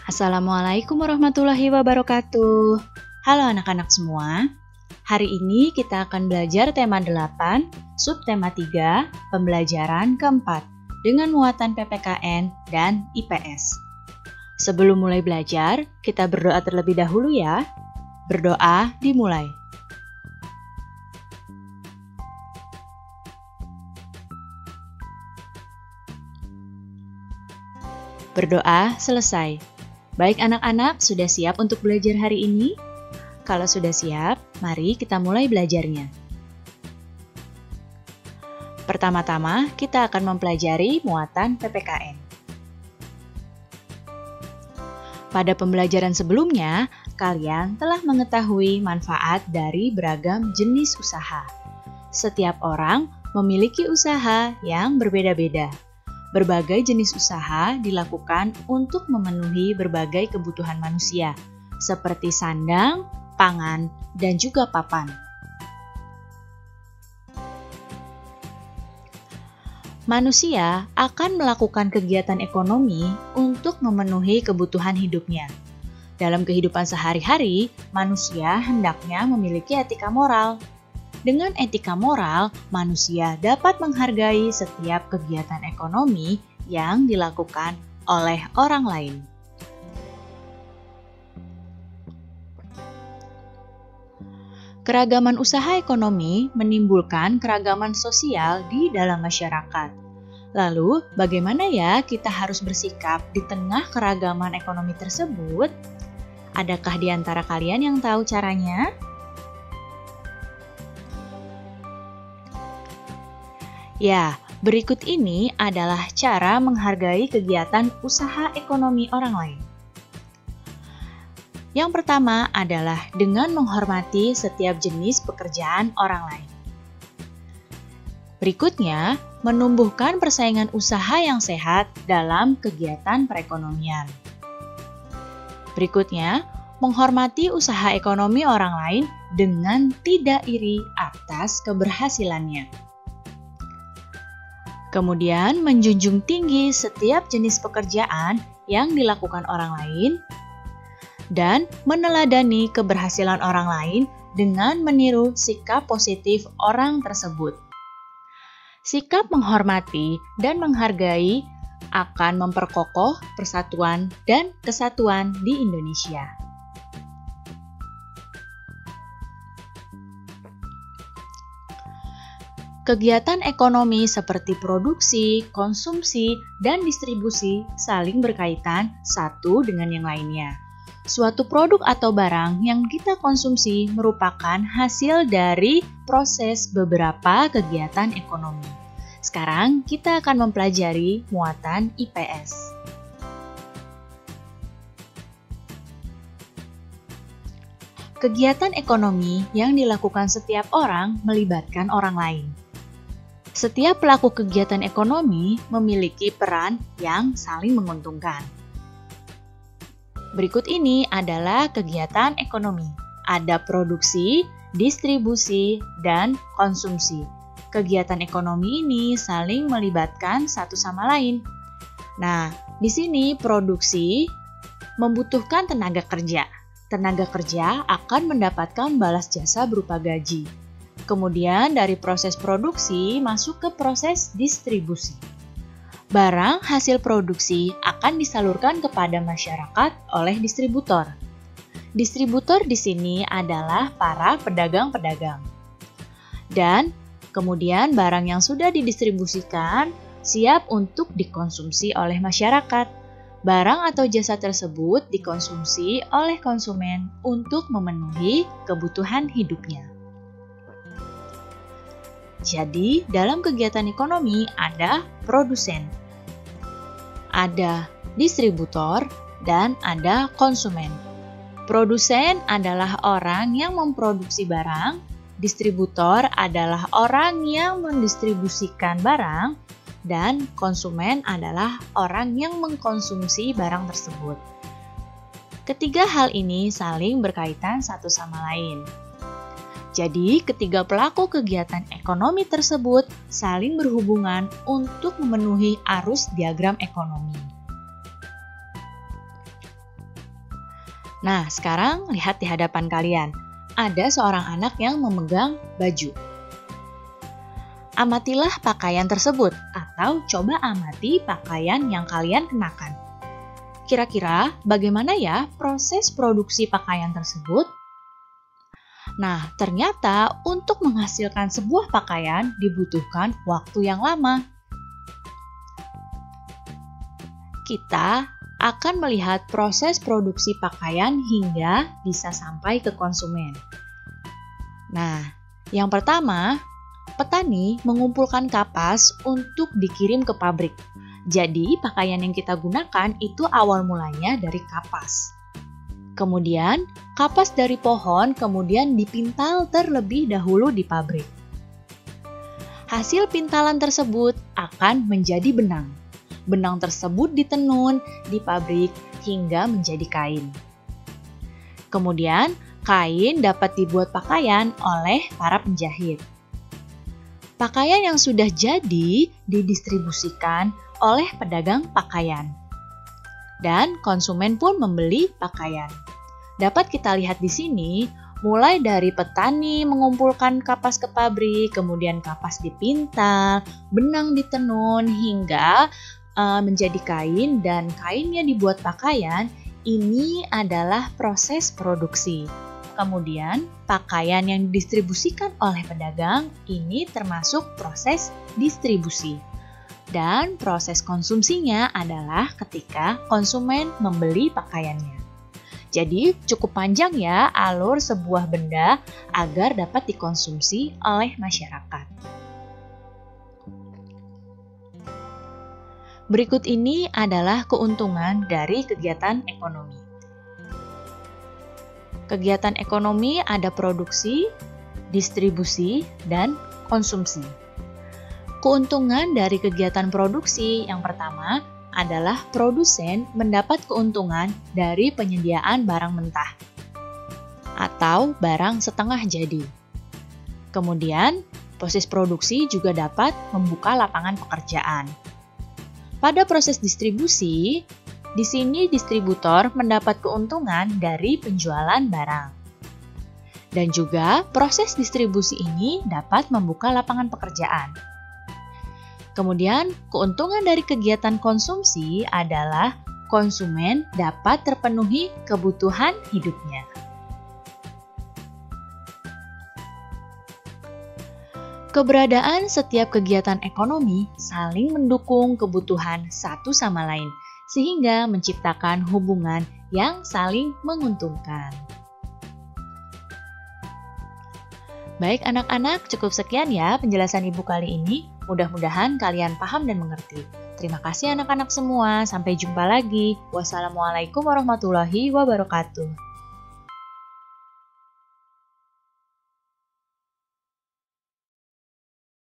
Assalamualaikum warahmatullahi wabarakatuh. Halo anak-anak semua. Hari ini kita akan belajar tema 8, subtema 3, pembelajaran keempat dengan muatan PPKN dan IPS. Sebelum mulai belajar, kita berdoa terlebih dahulu ya. Berdoa dimulai. Berdoa selesai. Baik anak-anak, sudah siap untuk belajar hari ini? Kalau sudah siap, mari kita mulai belajarnya. Pertama-tama, kita akan mempelajari muatan PPKN. Pada pembelajaran sebelumnya, kalian telah mengetahui manfaat dari beragam jenis usaha. Setiap orang memiliki usaha yang berbeda-beda. Berbagai jenis usaha dilakukan untuk memenuhi berbagai kebutuhan manusia, seperti sandang, pangan, dan juga papan. Manusia akan melakukan kegiatan ekonomi untuk memenuhi kebutuhan hidupnya. Dalam kehidupan sehari-hari, manusia hendaknya memiliki etika moral. Dengan etika moral, manusia dapat menghargai setiap kegiatan ekonomi yang dilakukan oleh orang lain. Keragaman usaha ekonomi menimbulkan keragaman sosial di dalam masyarakat. Lalu, bagaimana ya kita harus bersikap di tengah keragaman ekonomi tersebut? Adakah di antara kalian yang tahu caranya? Ya, berikut ini adalah cara menghargai kegiatan usaha ekonomi orang lain. Yang pertama adalah dengan menghormati setiap jenis pekerjaan orang lain. Berikutnya, menumbuhkan persaingan usaha yang sehat dalam kegiatan perekonomian. Berikutnya, menghormati usaha ekonomi orang lain dengan tidak iri atas keberhasilannya. Kemudian, menjunjung tinggi setiap jenis pekerjaan yang dilakukan orang lain dan meneladani keberhasilan orang lain dengan meniru sikap positif orang tersebut. Sikap menghormati dan menghargai akan memperkokoh persatuan dan kesatuan di Indonesia. Kegiatan ekonomi seperti produksi, konsumsi, dan distribusi saling berkaitan satu dengan yang lainnya. Suatu produk atau barang yang kita konsumsi merupakan hasil dari proses beberapa kegiatan ekonomi. Sekarang kita akan mempelajari muatan IPS. Kegiatan ekonomi yang dilakukan setiap orang melibatkan orang lain. Setiap pelaku kegiatan ekonomi memiliki peran yang saling menguntungkan. Berikut ini adalah kegiatan ekonomi. Ada produksi, distribusi, dan konsumsi. Kegiatan ekonomi ini saling melibatkan satu sama lain. Nah, di sini produksi membutuhkan tenaga kerja. Tenaga kerja akan mendapatkan balas jasa berupa gaji. Kemudian dari proses produksi masuk ke proses distribusi. Barang hasil produksi akan disalurkan kepada masyarakat oleh distributor. Distributor di sini adalah para pedagang-pedagang. Dan kemudian barang yang sudah didistribusikan siap untuk dikonsumsi oleh masyarakat. Barang atau jasa tersebut dikonsumsi oleh konsumen untuk memenuhi kebutuhan hidupnya. Jadi, dalam kegiatan ekonomi ada produsen, ada distributor, dan ada konsumen. Produsen adalah orang yang memproduksi barang, distributor adalah orang yang mendistribusikan barang, dan konsumen adalah orang yang mengkonsumsi barang tersebut. Ketiga hal ini saling berkaitan satu sama lain. Jadi, ketiga pelaku kegiatan ekonomi tersebut saling berhubungan untuk memenuhi arus diagram ekonomi. Nah, sekarang lihat di hadapan kalian. Ada seorang anak yang memegang baju. Amatilah pakaian tersebut, atau coba amati pakaian yang kalian kenakan. Kira-kira bagaimana ya proses produksi pakaian tersebut? Nah, ternyata untuk menghasilkan sebuah pakaian dibutuhkan waktu yang lama. Kita akan melihat proses produksi pakaian hingga bisa sampai ke konsumen. Nah, yang pertama, petani mengumpulkan kapas untuk dikirim ke pabrik. Jadi, pakaian yang kita gunakan itu awal mulanya dari kapas. Kemudian, kapas dari pohon kemudian dipintal terlebih dahulu di pabrik. Hasil pintalan tersebut akan menjadi benang. Benang tersebut ditenun di pabrik hingga menjadi kain. Kemudian, kain dapat dibuat pakaian oleh para penjahit. Pakaian yang sudah jadi didistribusikan oleh pedagang pakaian. Dan konsumen pun membeli pakaian. Dapat kita lihat di sini, mulai dari petani mengumpulkan kapas ke pabrik, kemudian kapas dipintal, benang ditenun, hingga menjadi kain dan kainnya dibuat pakaian. Ini adalah proses produksi. Kemudian, pakaian yang didistribusikan oleh pedagang ini termasuk proses distribusi. Dan proses konsumsinya adalah ketika konsumen membeli pakaiannya. Jadi, cukup panjang ya alur sebuah benda agar dapat dikonsumsi oleh masyarakat. Berikut ini adalah keuntungan dari kegiatan ekonomi. Kegiatan ekonomi ada produksi, distribusi, dan konsumsi. Keuntungan dari kegiatan produksi yang pertama adalah produsen mendapat keuntungan dari penyediaan barang mentah atau barang setengah jadi. Kemudian, proses produksi juga dapat membuka lapangan pekerjaan. Pada proses distribusi, di sini distributor mendapat keuntungan dari penjualan barang. Dan juga proses distribusi ini dapat membuka lapangan pekerjaan. Kemudian, keuntungan dari kegiatan konsumsi adalah konsumen dapat terpenuhi kebutuhan hidupnya. Keberadaan setiap kegiatan ekonomi saling mendukung kebutuhan satu sama lain, sehingga menciptakan hubungan yang saling menguntungkan. Baik anak-anak, cukup sekian ya penjelasan Ibu kali ini. Mudah-mudahan kalian paham dan mengerti. Terima kasih anak-anak semua. Sampai jumpa lagi. Wassalamualaikum warahmatullahi wabarakatuh.